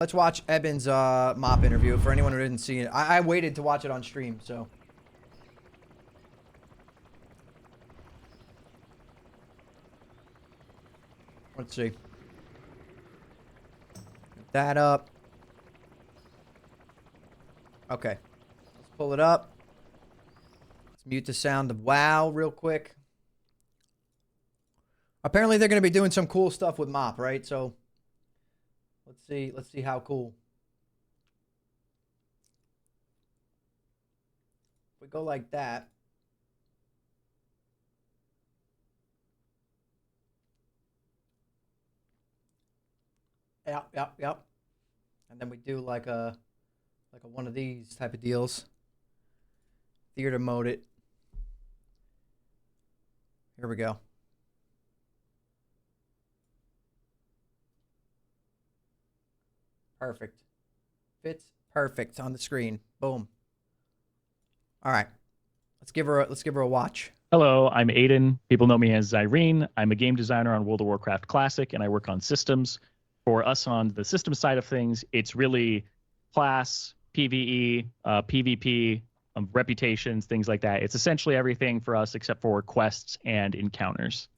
Let's watch Eben's mop interview for anyone who didn't see it. I waited to watch it on stream, so. Let's see. Get that up. Okay. Let's pull it up. Let's mute the sound of WoW real quick. Apparently they're going to be doing some cool stuff with mop, right? So let's see how cool. If we go like that. Yep. And then we do like a one of these type of deals. Theater mode it. Here we go. Perfect. Fits perfect on the screen. Boom. All right. Let's give her a watch. Hello, I'm Aiden. People know me as Irene. I'm a game designer on World of Warcraft Classic, and I work on systems. For us on the system side of things, it's really class, PvE, PvP, reputations, things like that. It's essentially everything for us except for quests and encounters.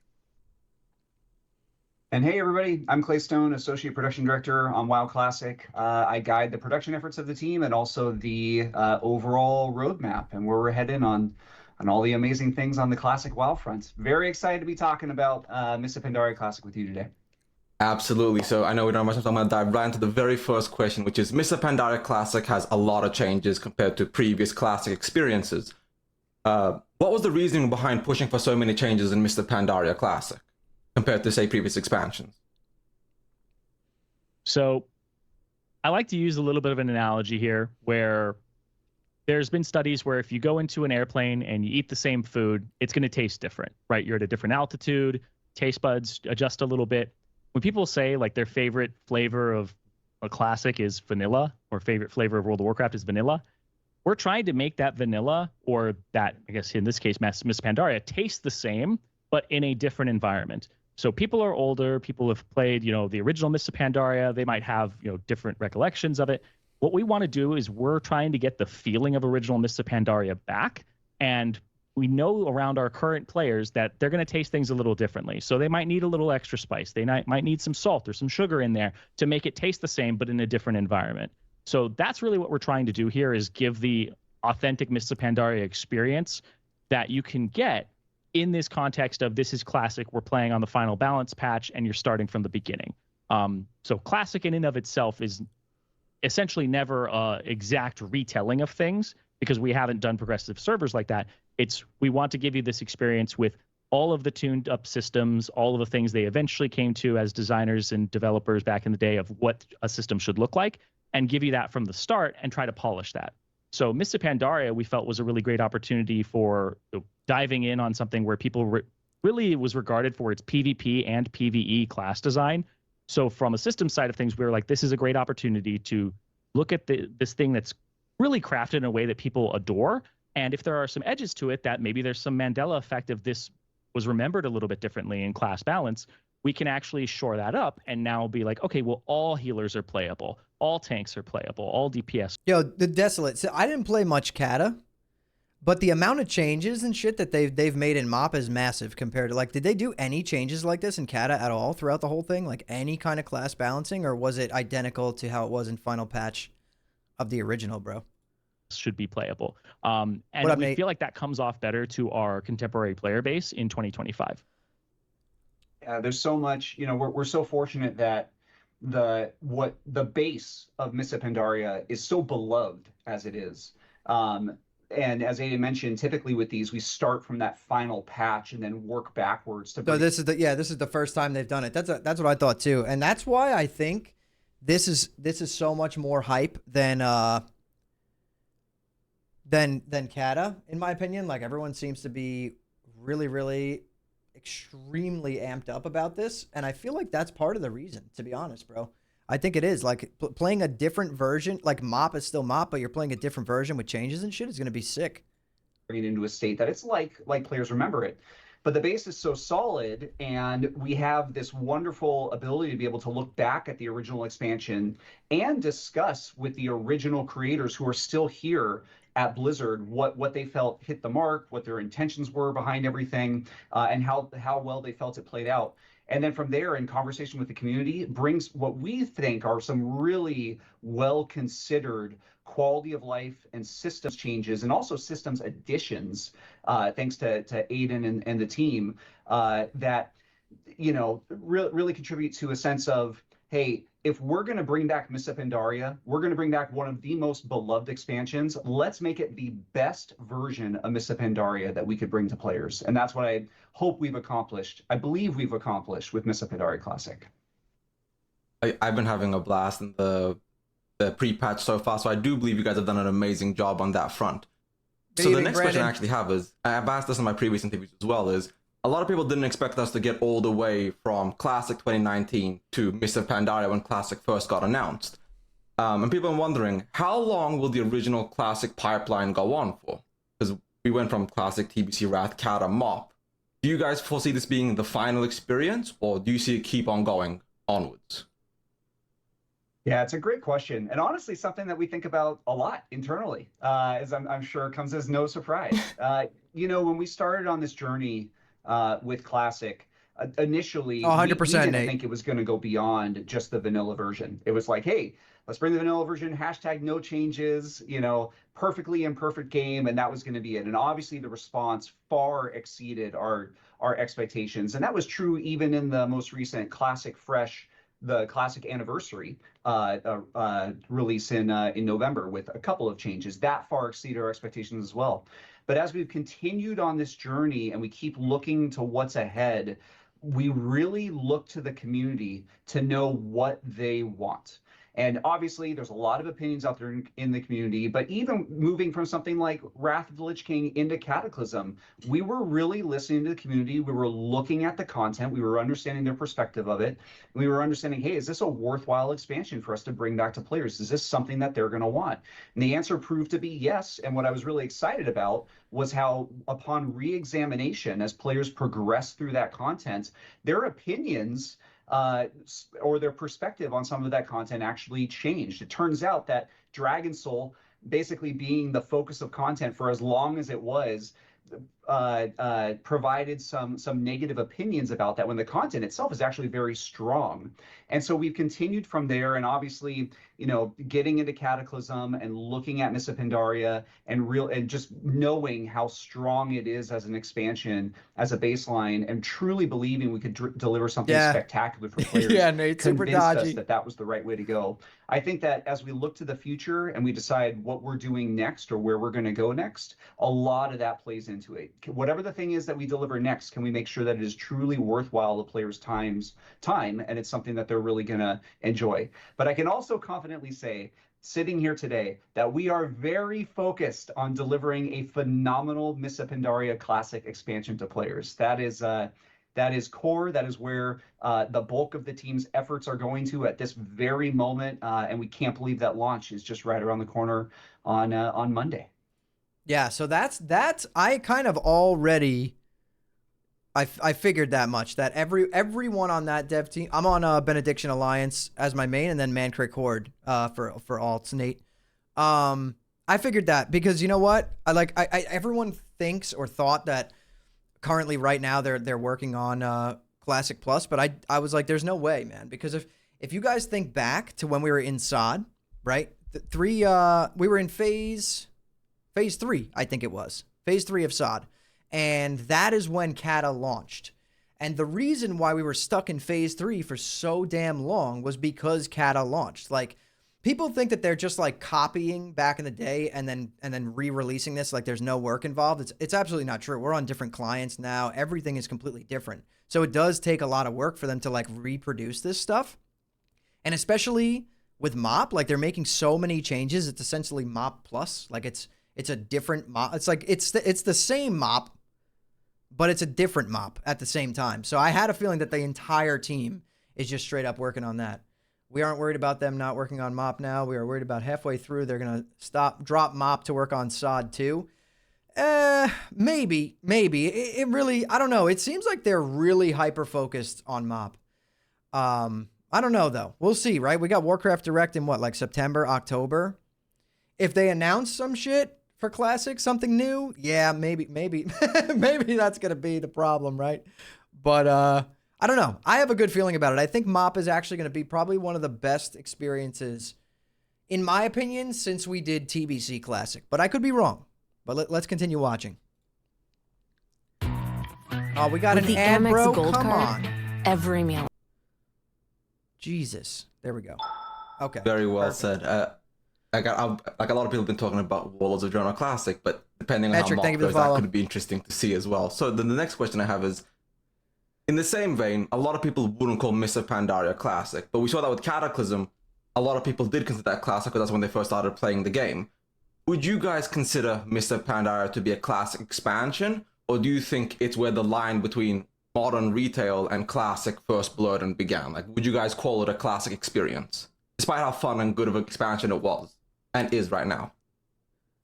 And hey, everybody, I'm Clay Stone, Associate Production Director on WoW Classic. I guide the production efforts of the team and also the overall roadmap and where we're heading on all the amazing things on the Classic WoW front. Very excited to be talking about Mists of Pandaria Classic with you today. Absolutely. So I know we don't have much time, so I'm going to dive right into the very first question, which is Mists of Pandaria Classic has a lot of changes compared to previous Classic experiences. What was the reasoning behind pushing for so many changes in Mists of Pandaria Classic compared to, say, previous expansions? So I like to use a little bit of an analogy here where there's been studies where if you go into an airplane and you eat the same food, it's going to taste different, right? You're at a different altitude, taste buds adjust a little bit. When people say like their favorite flavor of a classic is vanilla or favorite flavor of World of Warcraft is vanilla, we're trying to make that vanilla or that, I guess in this case, Mists of Pandaria taste the same, but in a different environment. So people are older, people have played, the original Mists of Pandaria, they might have, different recollections of it. What we want to do is we're trying to get the feeling of original Mists of Pandaria back, and we know around our current players that they're going to taste things a little differently. So they might need a little extra spice. They might need some salt or some sugar in there to make it taste the same, but in a different environment. So that's really what we're trying to do here is give the authentic Mists of Pandaria experience that you can get in this context of this is Classic, we're playing on the final balance patch, and you're starting from the beginning. So Classic in and of itself is essentially never an exact retelling of things because we haven't done progressive servers like that. We want to give you this experience with all of the tuned up systems, all of the things they eventually came to as designers and developers back in the day of what a system should look like, and give you that from the start and try to polish that. So Mists of Pandaria, we felt was a really great opportunity for diving in on something where people really was regarded for its PvP and PvE class design. So from a system side of things, we were like, this is a great opportunity to look at this thing that's really crafted in a way that people adore. And if there are some edges to it that maybe there's some Mandela effect of this was remembered a little bit differently in class balance, we can actually shore that up and now be like, okay, well, all healers are playable, all tanks are playable, all DPS. Yo, the Desolate. So I didn't play much Kata, but the amount of changes and shit that they've made in MoP is massive compared to, like, did they do any changes like this in Kata at all throughout the whole thing? Like any kind of class balancing, or was it identical to how it was in final patch of the original, bro? Should be playable. And up, we Nate? feel like that comes off better to our contemporary player base in 2025. There's so much, we're so fortunate that the base of Mists of Pandaria is so beloved as it is. And as Aiden mentioned, typically with these, we start from that final patch and then work backwards to. So this is the first time they've done it. That's what I thought too, and that's why I think this is so much more hype than Kata, in my opinion. Like, everyone seems to be really extremely amped up about this, and I feel like that's part of the reason, to be honest, bro. I think it is, like, playing a different version, like MoP is still MoP, but you're playing a different version with changes and shit is going to be sick. Bring it into a state that it's like players remember it. But the base is so solid, and we have this wonderful ability to be able to look back at the original expansion and discuss with the original creators who are still here at Blizzard what they felt hit the mark, what their intentions were behind everything, and how well they felt it played out. And then from there, in conversation with the community, brings what we think are some really well considered quality of life and systems changes, and also systems additions, thanks to Aiden and the team, that really contribute to a sense of, hey, if we're going to bring back Mists of Pandaria, we're going to bring back one of the most beloved expansions. Let's make it the best version of Mists of Pandaria that we could bring to players. And that's what I hope we've accomplished. I believe we've accomplished with Mists of Pandaria Classic. I've been having a blast in the pre-patch so far, so I do believe you guys have done an amazing job on that front. Good so evening, the next Brandon. question I actually have is, I've asked this in my previous interviews as well, is a lot of people didn't expect us to get all the way from Classic 2019 to Mists of Pandaria when Classic first got announced. And people are wondering, how long will the original Classic pipeline go on for? Because we went from Classic, TBC, Wrath, Kata, MOP. Do you guys foresee this being the final experience, or do you see it keep on going onwards? Yeah, it's a great question, and honestly, something that we think about a lot internally, as I'm sure comes as no surprise. When we started on this journey with Classic, initially, we 100%, didn't Nate. think it was going to go beyond just the vanilla version. It was like, hey, let's bring the vanilla version, hashtag no changes, perfectly imperfect game, and that was going to be it. And obviously, the response far exceeded our expectations, and that was true even in the most recent Classic Fresh, the Classic Anniversary release in November, with a couple of changes that far exceeded our expectations as well. But as we've continued on this journey and we keep looking to what's ahead, we really look to the community to know what they want. And obviously, there's a lot of opinions out there in the community, but even moving from something like Wrath of the Lich King into Cataclysm, we were really listening to the community. We were looking at the content. We were understanding their perspective of it. We were understanding, hey, is this a worthwhile expansion for us to bring back to players? Is this something that they're going to want? And the answer proved to be yes. And what I was really excited about was how, upon re-examination, as players progress through that content, their opinions or their perspective on some of that content actually changed. It turns out that Dragon Soul, basically being the focus of content for as long as it was, provided some negative opinions about that when the content itself is actually very strong. And so we've continued from there, and obviously, getting into Cataclysm and looking at Mists of Pandaria and just knowing how strong it is as an expansion, as a baseline, and truly believing we could deliver something spectacular for players. Yeah, Nate, super convinced dodgy. us that was the right way to go. I think that as we look to the future and we decide what we're doing next or where we're going to go next, a lot of that plays into it. Whatever the thing is that we deliver next, can we make sure that it is truly worthwhile the players' time, and it's something that they're really going to enjoy. But I can also confidently say, sitting here today, that we are very focused on delivering a phenomenal Mists of Pandaria Classic expansion to players. That is core. That is where the bulk of the team's efforts are going to at this very moment, and we can't believe that launch is just right around the corner on Monday. Yeah, so that's I kind of already I figured that much, that everyone on that dev team. I'm on Benediction Alliance as my main, and then Mancrick Horde for alts, Nate. I figured that because you know what? Everyone thinks or thought that currently right now they're working on Classic Plus, but I was like, there's no way, man, because if you guys think back to when we were in SOD, right? We were in phase 3, I think it was. Phase 3 of SOD. And that is when Kata launched. And the reason why we were stuck in phase 3 for so damn long was because Kata launched. Like, people think that they're just like copying back in the day and then re-releasing this like there's no work involved. It's absolutely not true. We're on different clients now. Everything is completely different. So it does take a lot of work for them to like reproduce this stuff. And especially with MOP, like they're making so many changes. It's essentially MOP plus. Like it's a different MOP. It's like it's the same MOP, but it's a different MOP at the same time. So I had a feeling that the entire team is just straight up working on that. We aren't worried about them not working on MOP now. We are worried about halfway through they're going to drop MOP to work on SOD 2. Maybe. It really, I don't know. It seems like they're really hyper focused on MOP. I don't know though. We'll see, right? We got Warcraft Direct in what, like September, October? If they announce some shit for Classic, something new, yeah, maybe, maybe that's gonna be the problem, right? But I don't know. I have a good feeling about it. I think MOP is actually gonna be probably one of the best experiences, in my opinion, since we did TBC Classic. But I could be wrong. But let's continue watching. Oh, we got With an the ad, Amex bro. Gold Come Card, on. every meal. Jesus. There we go. Okay. Very well Perfect. said. Like a lot of people have been talking about Warlords of Draenor Classic, but depending on Patrick, how thank Mark you for the goes, that follow. could be interesting to see as well. So then the next question I have is, in the same vein, a lot of people wouldn't call Mists of Pandaria Classic, but we saw that with Cataclysm, a lot of people did consider that Classic because that's when they first started playing the game. Would you guys consider Mists of Pandaria to be a Classic expansion, or do you think it's where the line between modern retail and Classic first blurred and began? Like, would you guys call it a Classic experience, despite how fun and good of an expansion it was and is right now?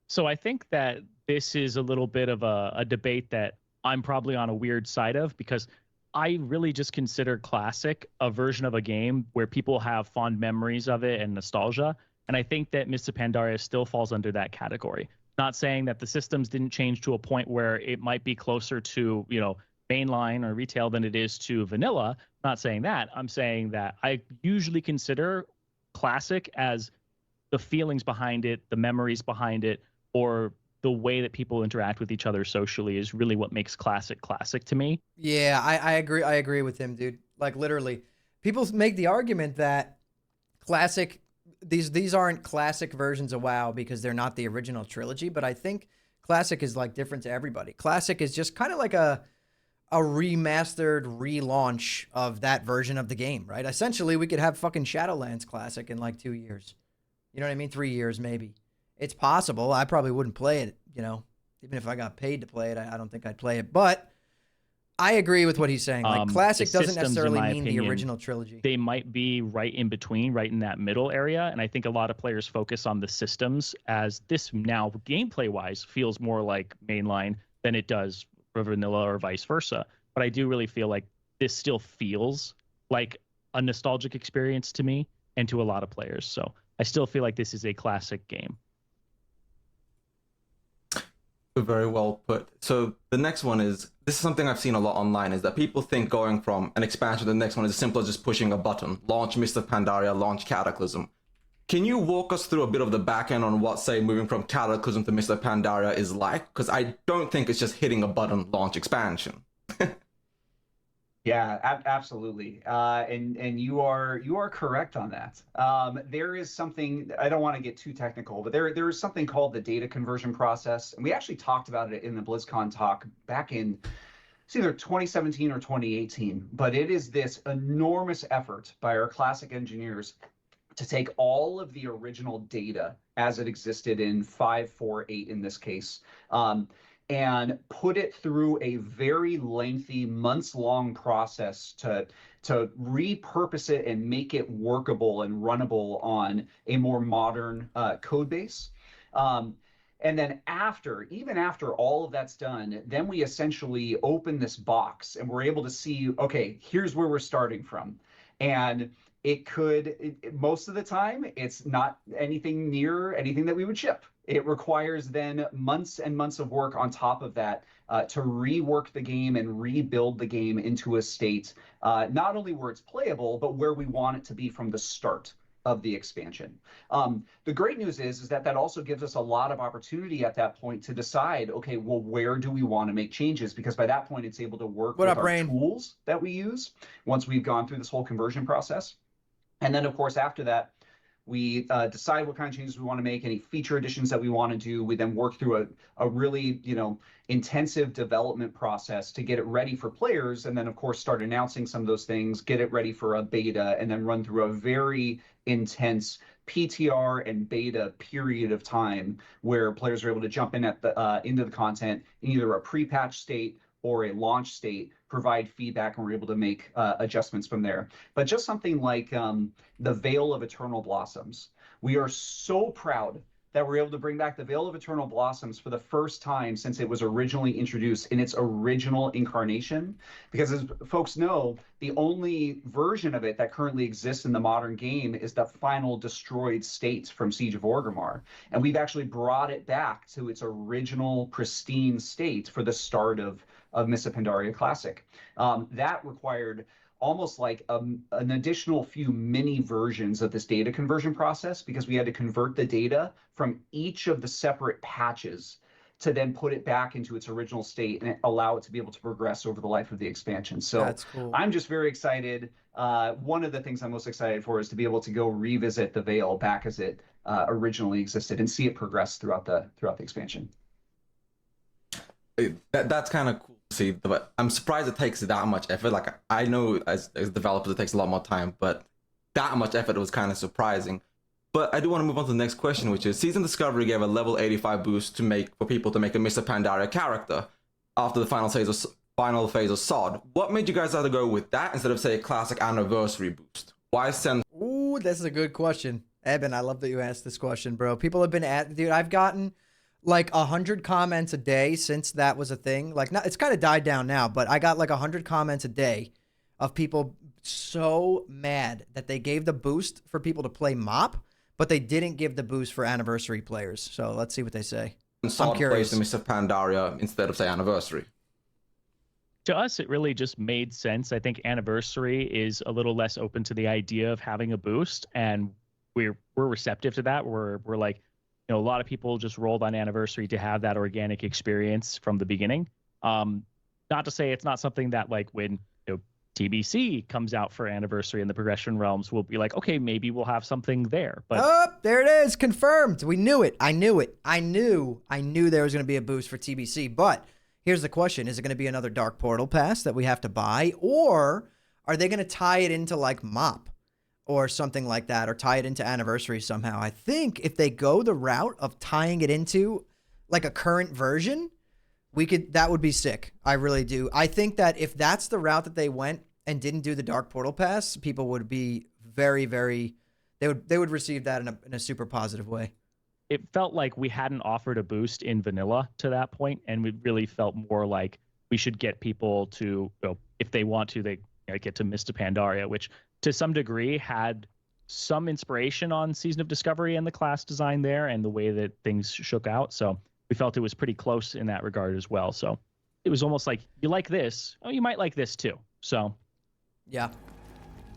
So I think that this is a little bit of a debate that I'm probably on a weird side of, because I really just consider Classic a version of a game where people have fond memories of it and nostalgia. And I think that Mists of Pandaria still falls under that category. Not saying that the systems didn't change to a point where it might be closer to, mainline or retail than it is to vanilla. Not saying that. I'm saying that I usually consider Classic as the feelings behind it, the memories behind it, or the way that people interact with each other socially is really what makes Classic to me. Yeah, I agree. I agree with him, dude. Like literally, people make the argument that Classic, these aren't Classic versions of WoW because they're not the original trilogy. But I think Classic is like different to everybody. Classic is just kind of like a remastered relaunch of that version of the game, right? Essentially, we could have fucking Shadowlands Classic in like 2 years. You know what I mean? 3 years maybe. It's possible. I probably wouldn't play it, even if I got paid to play it. I don't think I'd play it. But I agree with what he's saying. Like Classic doesn't necessarily mean the original trilogy. They might be right in between, right in that middle area. And I think a lot of players focus on the systems, as this now gameplay wise feels more like mainline than it does for vanilla or vice versa. But I do really feel like this still feels like a nostalgic experience to me and to a lot of players. So I still feel like this is a Classic game. Very well put. So the next one is, this is something I've seen a lot online, is that people think going from an expansion to the next one is as simple as just pushing a button. Launch Mist of Pandaria, launch Cataclysm. Can you walk us through a bit of the back end on what, say, moving from Cataclysm to Mist of Pandaria is like? Because I don't think it's just hitting a button, launch expansion. Yeah, absolutely. And you are correct on that. There is something, I don't want to get too technical, but there is something called the data conversion process. And we actually talked about it in the BlizzCon talk back in, it's either 2017 or 2018. But it is this enormous effort by our Classic engineers to take all of the original data as it existed in 5.4.8 in this case, and put it through a very lengthy, months-long process to repurpose it and make it workable and runnable on a more modern code base. And then even after all of that's done, then we essentially open this box and we're able to see, okay, here's where we're starting from. And most of the time, it's not anything near anything that we would ship. It requires then months and months of work on top of that to rework the game and rebuild the game into a state, not only where it's playable, but where we want it to be from the start of the expansion. The great news is that also gives us a lot of opportunity at that point to decide, okay, well, where do we want to make changes? Because by that point, it's able to work with our tools that we use once we've gone through this whole conversion process. And then, of course, after that, we decide what kind of changes we want to make, any feature additions that we want to do. We then work through a really, intensive development process to get it ready for players. And then, of course, start announcing some of those things, get it ready for a beta, and then run through a very intense PTR and beta period of time where players are able to jump in into the content in either a pre-patch state or a launch state, provide feedback, and we're able to make adjustments from there. But just something like the Veil of Eternal Blossoms. We are so proud that we're able to bring back the Veil of Eternal Blossoms for the first time since it was originally introduced in its original incarnation. Because as folks know, the only version of it that currently exists in the modern game is the final destroyed state from Siege of Orgrimmar. And we've actually brought it back to its original pristine state for the start of Mists of Pandaria Classic. That required almost like an additional few mini versions of this data conversion process, because we had to convert the data from each of the separate patches to then put it back into its original state and allow it to be able to progress over the life of the expansion. So That's cool. I'm just very excited. One of the things I'm most excited for is to be able to go revisit the Veil back as it originally existed and see it progress throughout the expansion. That's kind of cool to see, but I'm surprised it takes that much effort. Like, I know as developers it takes a lot more time, but that much effort was kind of surprising. But I do want to move on to the next question, which is Season Discovery gave a level 85 boost for people to make a Mists of Pandaria character after the final phase of SOD. What made you guys either go with that instead of, say, a classic anniversary boost? Why send? Ooh, this is a good question. Eben, I love that you asked this question, bro. People have been dude, I've gotten like 100 comments a day since that was a thing. Like, not, it's kind of died down now, but I got like 100 comments a day of people so mad that they gave the boost for people to play MOP, but they didn't give the boost for anniversary players. So let's see what they say. I'm curious. The Mists of Pandaria instead of, say, anniversary. To us, it really just made sense. I think anniversary is a little less open to the idea of having a boost, and we're receptive to that. We're like, you know, a lot of people just rolled on anniversary to have that organic experience from the beginning. Not to say it's not something that, like, when, you know, TBC comes out for anniversary in the Progression Realms, we'll be like, okay, maybe we'll have something there. But oh, there it is, confirmed. We knew it. I knew it. I knew there was going to be a boost for TBC. But here's the question: is it going to be another Dark Portal pass that we have to buy, or are they going to tie it into like MOP? Or something like that, or tie it into anniversary somehow? I think if they go the route of tying it into like a current version, that would be sick. I really do. I think that if that's the route that they went and didn't do the Dark Portal Pass, people would be very, very, they would receive that in a super positive way. It felt like we hadn't offered a boost in vanilla to that point, and we really felt more like we should get people to, you know, if they want to, they get to Mists of Pandaria, which to some degree had some inspiration on Season of Discovery and the class design there and the way that things shook out. So we felt it was pretty close in that regard as well. So it was almost like, you like this, oh, you might like this too. So yeah,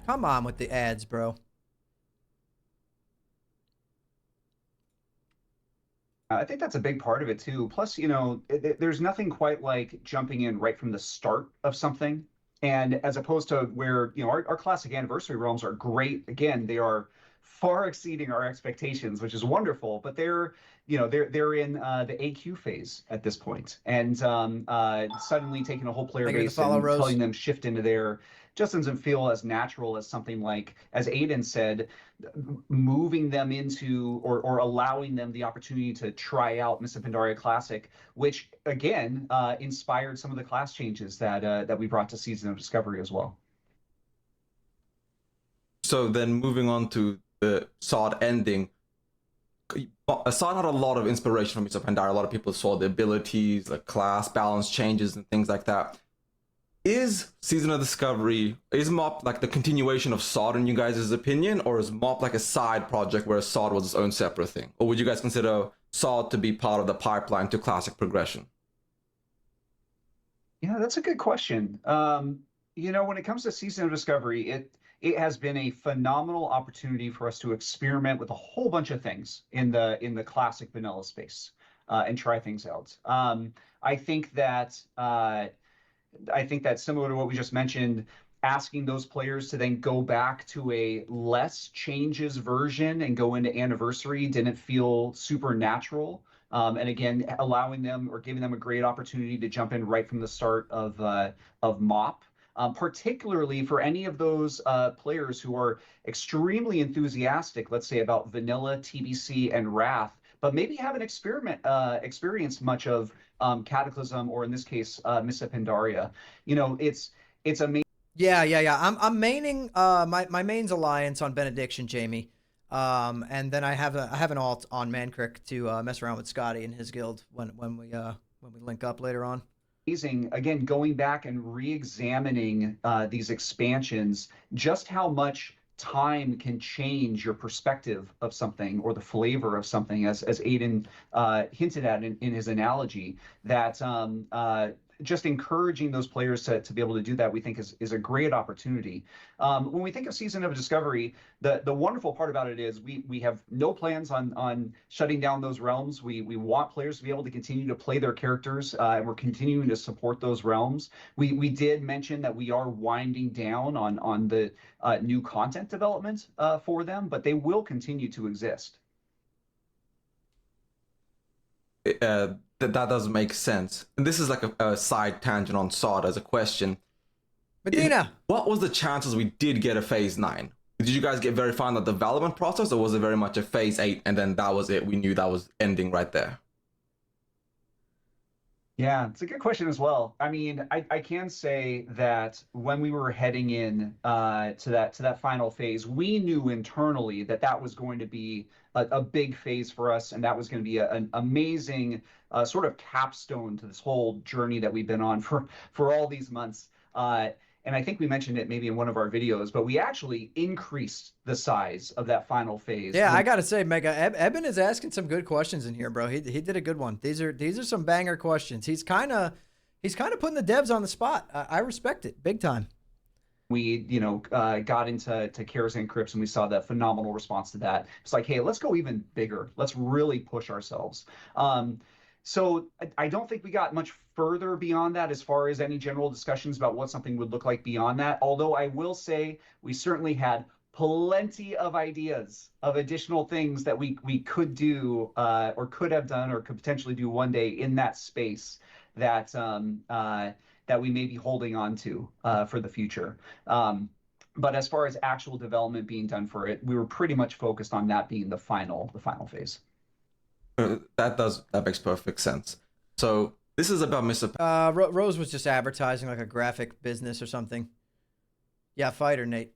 come on with the ads, bro. I think that's a big part of it too. Plus, you know, there's nothing quite like jumping in right from the start of something. And as opposed to where, you know, our classic anniversary realms are great. Again, they are far exceeding our expectations, which is wonderful. But they're in the AQ phase at this point, and suddenly taking a whole player base and telling them shift into there just doesn't feel as natural as something like, as Aiden said, moving them into or allowing them the opportunity to try out Mists of Pandaria Classic, which again inspired some of the class changes that we brought to Season of Discovery as well. So then moving on to the SOD ending, SOD had a lot of inspiration from Mists of Pandaria. A lot of people saw the abilities, like class balance changes and things like that. Is Season of Discovery, is MOP like the continuation of SOD in you guys' opinion, or is MOP like a side project where SOD was its own separate thing? Or would you guys consider SOD to be part of the pipeline to classic progression? Yeah, that's a good question. You know, when it comes to Season of Discovery, it has been a phenomenal opportunity for us to experiment with a whole bunch of things in the classic vanilla space and try things out. I think that similar to what we just mentioned, asking those players to then go back to a less changes version and go into anniversary didn't feel super natural. And again, allowing them or giving them a great opportunity to jump in right from the start of MOP, particularly for any of those players who are extremely enthusiastic, let's say, about vanilla, TBC, and Wrath, but maybe haven't experienced much of Cataclysm, or in this case, Mists of Pandaria. You know, it's amazing. Yeah. I'm maining my main's Alliance on Benediction, Jamie. And then I have an alt on Mancrick to mess around with Scotty and his guild when we link up later on. Amazing, again, going back and re-examining these expansions, just how much time can change your perspective of something or the flavor of something, as Aiden hinted at in his analogy, that just encouraging those players to be able to do that, we think is a great opportunity. When we think of Season of Discovery, the wonderful part about it is we have no plans on shutting down those realms. We want players to be able to continue to play their characters, and we're continuing to support those realms. We did mention that we are winding down on the new content development for them, but they will continue to exist. That does make sense. And this is like a side tangent on Sod as a question. Medina, What was the chances we did get a Phase 9? Did you guys get very far in the development process, or was it very much a Phase 8 and then that was it? We knew that was ending right there. Yeah, it's a good question as well. I mean, I can say that when we were heading in to that final phase, we knew internally that was going to be a big phase for us, and that was going to be an amazing sort of capstone to this whole journey that we've been on for all these months. And I think we mentioned it maybe in one of our videos, but we actually increased the size of that final phase. yeah, I gotta say, Mega Eben is asking some good questions in here, bro. He did a good one. These are some banger questions. He's kind of putting the devs on the spot. I respect it big time. We, got into Cares and Crypts, and we saw that phenomenal response to that. It's like, hey, let's go even bigger. Let's really push ourselves. So I don't think we got much further beyond that as far as any general discussions about what something would look like beyond that. Although I will say we certainly had plenty of ideas of additional things that we could do or could have done or could potentially do one day in that space that that we may be holding on to for the future. But as far as actual development being done for it, we were pretty much focused on that being the final phase. That makes perfect sense. So this is about Mr. Rose was just advertising like a graphic business or something. Yeah, fighter, Nate.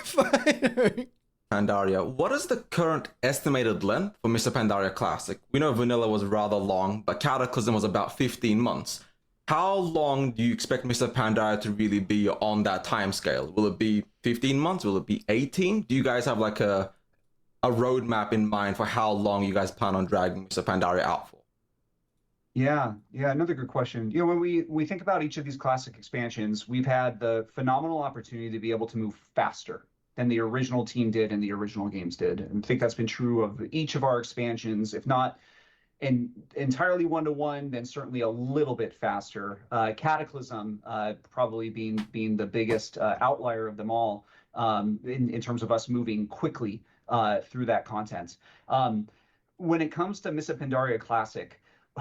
Fighter. Pandaria. What is the current estimated length for Mr. Pandaria Classic? We know Vanilla was rather long, but Cataclysm was about 15 months. How long do you expect Mr. Pandaria to really be on that time scale? Will it be 15 months? Will it be 18? Do you guys have like a roadmap in mind for how long you guys plan on dragging Mr. Pandaria out for? Yeah, another good question. When we think about each of these classic expansions, we've had the phenomenal opportunity to be able to move faster than the original team did and the original games did. And I think that's been true of each of our expansions, if not entirely one-to-one, then certainly a little bit faster. Cataclysm probably being the biggest outlier of them all in terms of us moving quickly through that content. When it comes to Mists of Pandaria Classic,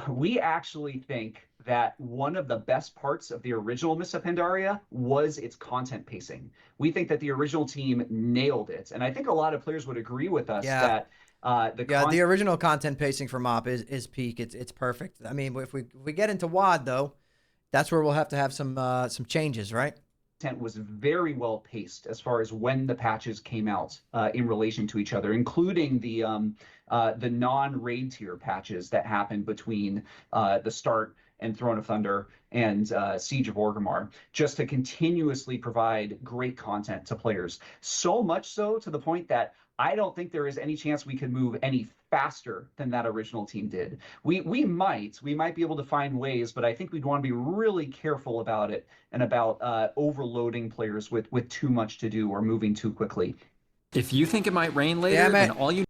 we actually think that one of the best parts of the original Mists of Pandaria was its content pacing. We think that the original team nailed it, and I think a lot of players would agree with us that the original content pacing for MoP is peak. It's perfect. I mean, if we get into WoD though, that's where we'll have to have some changes, right? Content was very well paced as far as when the patches came out in relation to each other, including the non-raid tier patches that happened between the start and Throne of Thunder and Siege of Orgrimmar, just to continuously provide great content to players. So much so to the point that I don't think there is any chance we could move any faster than that original team did. We might be able to find ways, but I think we'd want to be really careful about it and about overloading players with too much to do or moving too quickly. If you think it might rain later, then all you...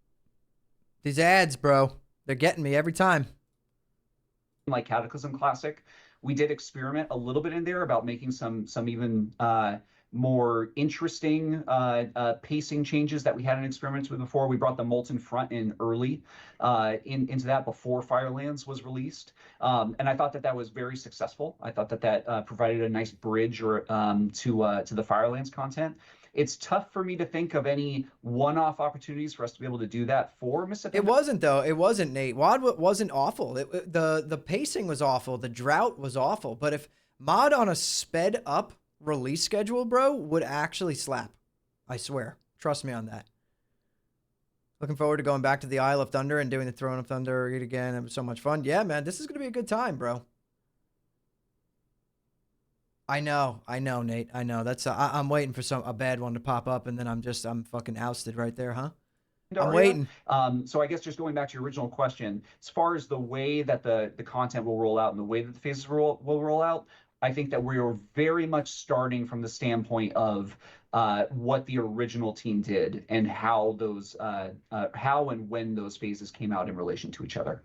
These ads, bro, they're getting me every time. Like Cataclysm Classic, we did experiment a little bit in there about making some even more interesting pacing changes that we hadn't experimented with before. We brought the Molten Front in early into that before Firelands was released. And I thought that was very successful. I thought that provided a nice bridge to the Firelands content. It's tough for me to think of any one-off opportunities for us to be able to do that for Mississippi. It wasn't, though. It wasn't, Nate. WoD wasn't awful. The pacing was awful. The drought was awful. But if mod on a sped-up release schedule, bro, would actually slap. I swear. Trust me on that. Looking forward to going back to the Isle of Thunder and doing the Throne of Thunder again. It was so much fun. Yeah, man, this is going to be a good time, bro. I know, Nate. I know. That's I'm waiting for a bad one to pop up, and then I'm fucking ousted right there, huh? I'm waiting. So I guess just going back to your original question, as far as the way that the content will roll out and the way that the phases will roll out, I think that we are very much starting from the standpoint of what the original team did and how those how and when those phases came out in relation to each other.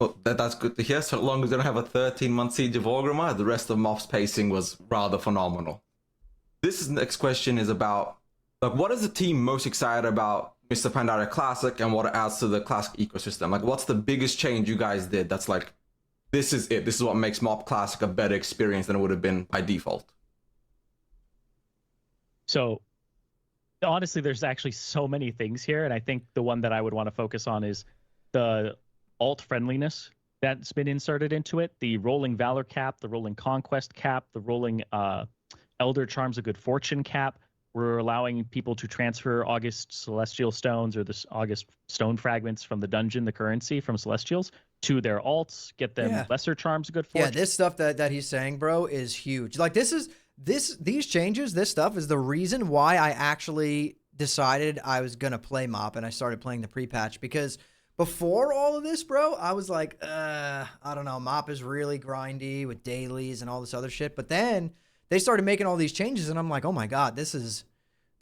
Well, that's good to hear. So long as they don't have a 13-month Siege of Orgrimmar, the rest of Moff's pacing was rather phenomenal. This next question is about, like, what is the team most excited about Mr. Pandaria Classic and what it adds to the Classic ecosystem? Like, what's the biggest change you guys did that's like, this is it. This is what makes Moff Classic a better experience than it would have been by default? So honestly, there's actually so many things here. And I think the one that I would want to focus on is the alt friendliness that's been inserted into it. The rolling Valor cap, the rolling Conquest cap, the rolling Elder Charms of Good Fortune cap. We're allowing people to transfer August Celestial Stones or the August Stone Fragments from the dungeon, the currency from Celestials, to their alts, get them lesser Charms of Good Fortune. Yeah, this stuff that he's saying, bro, is huge. Like, these changes, this stuff is the reason why I actually decided I was going to play MoP and I started playing the pre-patch, because before all of this, bro, I was like, I don't know, MoP is really grindy with dailies and all this other shit. But then they started making all these changes and I'm like, oh my God, this is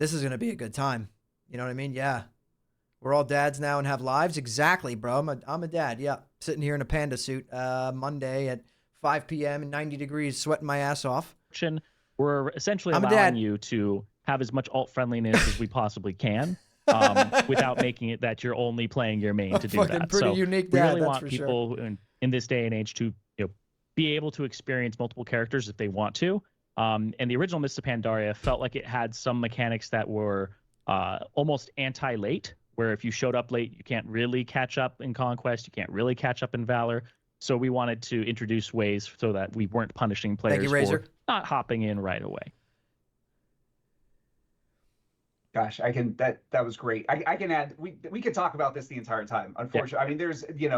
going to be a good time. You know what I mean? Yeah. We're all dads now and have lives. Exactly, bro. I'm a dad. Yeah. Sitting here in a panda suit Monday at 5 p.m. and 90 degrees, sweating my ass off. We're essentially allowing you to have as much alt friendliness as we possibly can, without making it that you're only playing your main to do that. Pretty so unique we dad, really that's want for people sure. in this day and age to be able to experience multiple characters if they want to. And the original Mists of Pandaria felt like it had some mechanics that were almost anti-late, where if you showed up late, you can't really catch up in Conquest, you can't really catch up in Valor. So we wanted to introduce ways so that we weren't punishing players for not hopping in right away. Gosh, that was great. I can add, we could talk about this the entire time. Unfortunately, I mean, there's the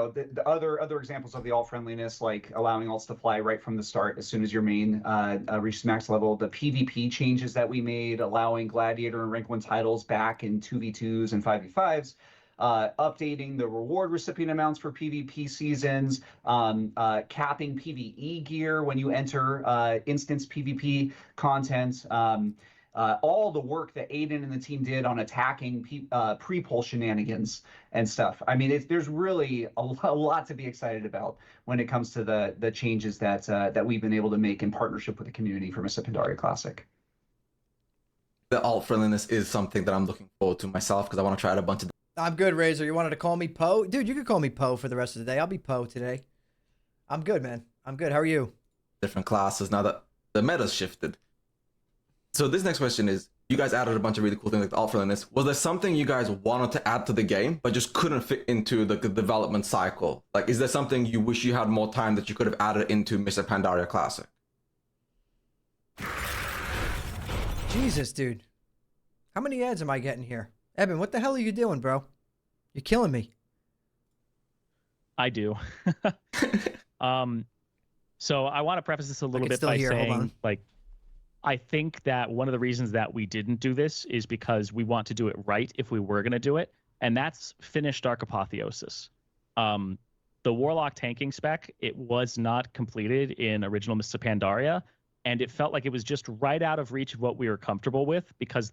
other examples of the alt friendliness, like allowing alts to fly right from the start as soon as your main reaches max level. The PvP changes that we made, allowing Gladiator and Rank 1 titles back in 2v2s and 5v5s. Updating the reward recipient amounts for PvP seasons, capping PvE gear when you enter instance PvP content. All the work that Aiden and the team did on attacking pre-pull shenanigans and stuff. I mean, there's really a lot to be excited about when it comes to the changes that we've been able to make in partnership with the community for Mists of Pandaria Classic. The alt friendliness is something that I'm looking forward to myself, because I want to try out a bunch of. I'm good, Razor. You wanted to call me Poe? Dude, you could call me Poe for the rest of the day. I'll be Poe today. I'm good, man. I'm good. How are you? Different classes now that the meta's shifted. So this next question is, you guys added a bunch of really cool things like the alt friendliness. Was there something you guys wanted to add to the game, but just couldn't fit into the development cycle? Like, is there something you wish you had more time that you could have added into Mr. Pandaria Classic? Jesus, dude. How many ads am I getting here? Evan, what the hell are you doing, bro? You're killing me. I do. So I want to preface this a little bit by saying, like, I think that one of the reasons that we didn't do this is because we want to do it right if we were going to do it, and that's finish Dark Apotheosis. The Warlock tanking spec, it was not completed in original Mists of Pandaria, and it felt like it was just right out of reach of what we were comfortable with, because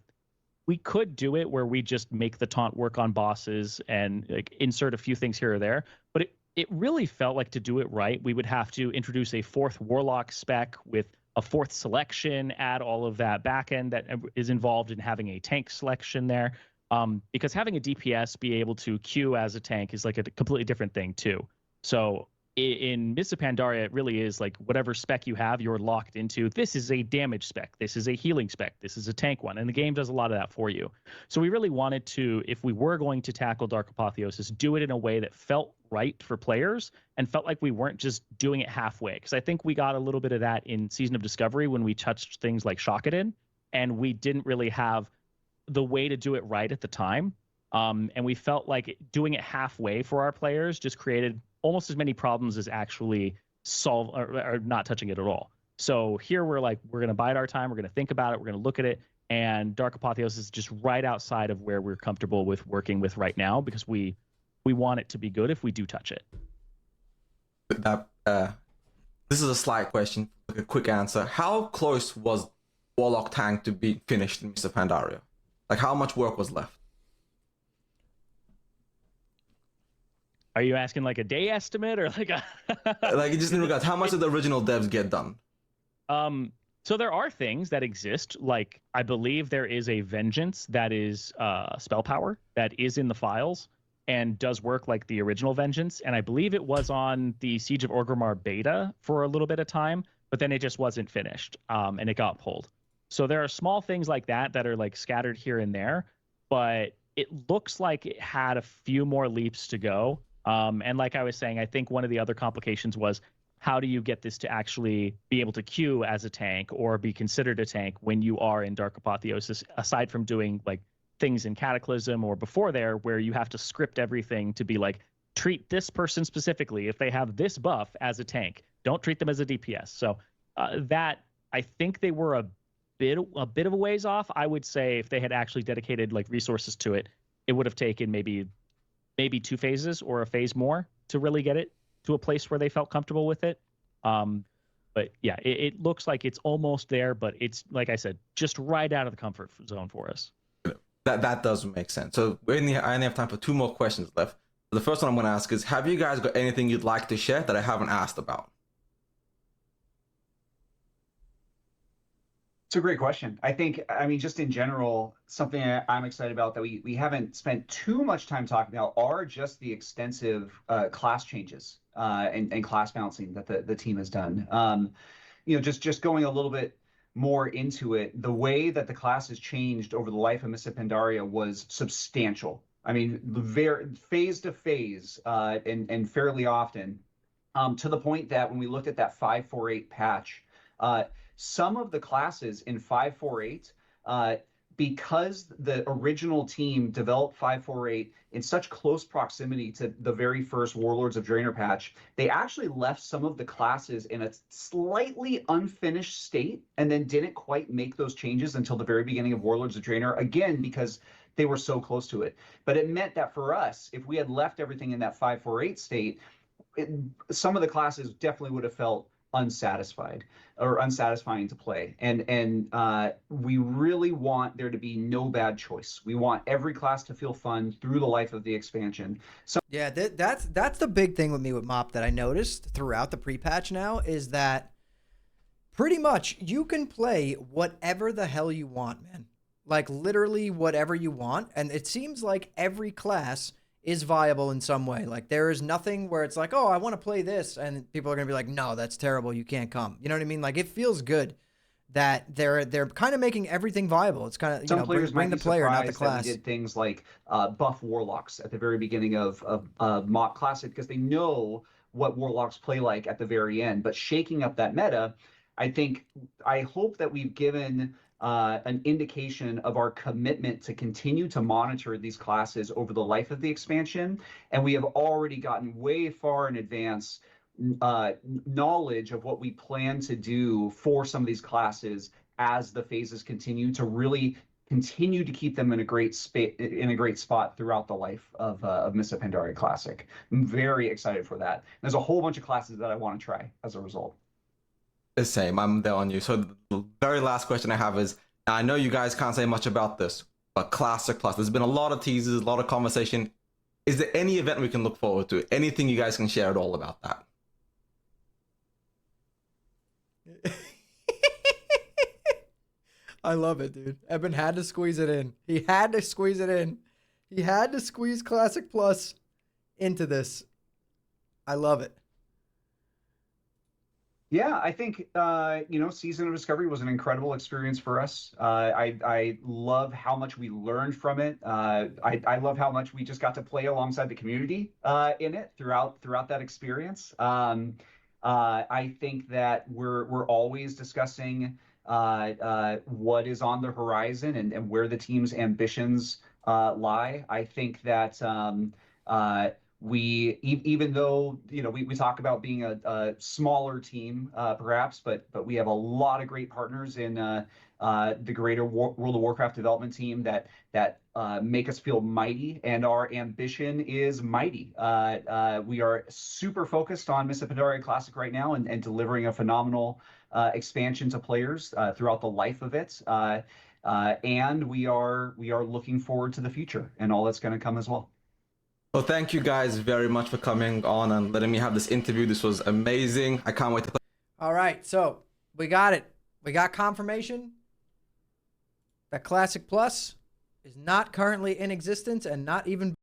we could do it where we just make the taunt work on bosses and like insert a few things here or there, but it really felt like to do it right, we would have to introduce a fourth Warlock spec with a fourth selection, add all of that backend that is involved in having a tank selection there. Because having a DPS be able to queue as a tank is like a completely different thing too. So in Mists of Pandaria, it really is like whatever spec you have, you're locked into. This is a damage spec. This is a healing spec. This is a tank one. And the game does a lot of that for you. So we really wanted to, if we were going to tackle Dark Apotheosis, do it in a way that felt right for players and felt like we weren't just doing it halfway. Because I think we got a little bit of that in Season of Discovery when we touched things like Shockedin, and we didn't really have the way to do it right at the time. And we felt like doing it halfway for our players just created almost as many problems as actually solve or not touching it at all. So here we're like, we're going to bide our time. We're going to think about it. We're going to look at it. And Dark Apotheosis is just right outside of where we're comfortable with working with right now, because we want it to be good if we do touch it. This is a slight question, like a quick answer. How close was Warlock Tank to be finished in Mists of Pandaria? Like, how much work was left? Are you asking like a day estimate or like a like just in regards, how much did the original devs get done? So there are things that exist, like I believe there is a Vengeance that is spell power that is in the files and does work like the original Vengeance, and I believe it was on the Siege of Orgrimmar beta for a little bit of time, but then it just wasn't finished, and it got pulled. So there are small things like that that are like scattered here and there, but it looks like it had a few more leaps to go. And like I was saying, I think one of the other complications was, how do you get this to actually be able to queue as a tank or be considered a tank when you are in Dark Apotheosis, aside from doing like things in Cataclysm or before there where you have to script everything to be like, treat this person specifically if they have this buff as a tank. Don't treat them as a DPS. So that, I think they were a bit of a ways off. I would say if they had actually dedicated like resources to it, it would have taken maybe 2 phases or a phase more to really get it to a place where they felt comfortable with it. But yeah, it looks like it's almost there, but it's, like I said, just right out of the comfort zone for us. That does make sense. So I only have time for 2 more questions left. The first one I'm going to ask is, have you guys got anything you'd like to share that I haven't asked about? It's a great question. I think, I mean, just in general, something I'm excited about that we haven't spent too much time talking about are just the extensive class changes and class balancing that the team has done. Just going a little bit more into it, the way that the class has changed over the life of Mists of Pandaria was substantial. I mean, very phase to phase and fairly often, to the point that when we looked at that 5.4.8 patch, some of the classes in 5.4.8, because the original team developed 5.4.8 in such close proximity to the very first Warlords of Draenor patch, they actually left some of the classes in a slightly unfinished state and then didn't quite make those changes until the very beginning of Warlords of Draenor, again, because they were so close to it. But it meant that for us, if we had left everything in that 5.4.8 state, some of the classes definitely would have felt unsatisfied or unsatisfying to play, and we really want there to be no bad choice. We want every class to feel fun through the life of the expansion. So yeah, that's the big thing with me with MoP that I noticed throughout the pre-patch now is that pretty much you can play whatever the hell you want, man. Like literally whatever you want, and it seems like every class is viable in some way. Like there is nothing where it's like, oh, I want to play this, and people are gonna be like, no, that's terrible, you can't come. You know what I mean? Like it feels good that they're kind of making everything viable. It's kind of, some players bring the player, not the class. We did things like buff warlocks at the very beginning of MoP Classic because they know what warlocks play like at the very end. But shaking up that meta, I hope that we've given an indication of our commitment to continue to monitor these classes over the life of the expansion. And we have already gotten way far in advance knowledge of what we plan to do for some of these classes as the phases continue to really continue to keep them in a great spot throughout the life of Mists of Pandaria Classic. I'm very excited for that. There's a whole bunch of classes that I want to try as a result. The same, I'm there on you. So the very last question I have is, I know you guys can't say much about this, but Classic Plus, there's been a lot of teasers, a lot of conversation. Is there any event we can look forward to? Anything you guys can share at all about that? I love it, dude. Eben had to squeeze it in. He had to squeeze it in. He had to squeeze Classic Plus into this. I love it. Yeah, I think Season of Discovery was an incredible experience for us. I love how much we learned from it. I love how much we just got to play alongside the community in it throughout that experience. I think that we're always discussing what is on the horizon and where the team's ambitions lie. I think that even though we talk about being a smaller team perhaps, but we have a lot of great partners in the greater World of Warcraft development team that make us feel mighty, and our ambition is mighty. We are super focused on Mists of Pandaria Classic right now and delivering a phenomenal expansion to players throughout the life of it. And we are looking forward to the future and all that's going to come as well. Well, thank you guys very much for coming on and letting me have this interview. This was amazing. I can't wait to play. All right, so we got it. We got confirmation that Classic Plus is not currently in existence and not even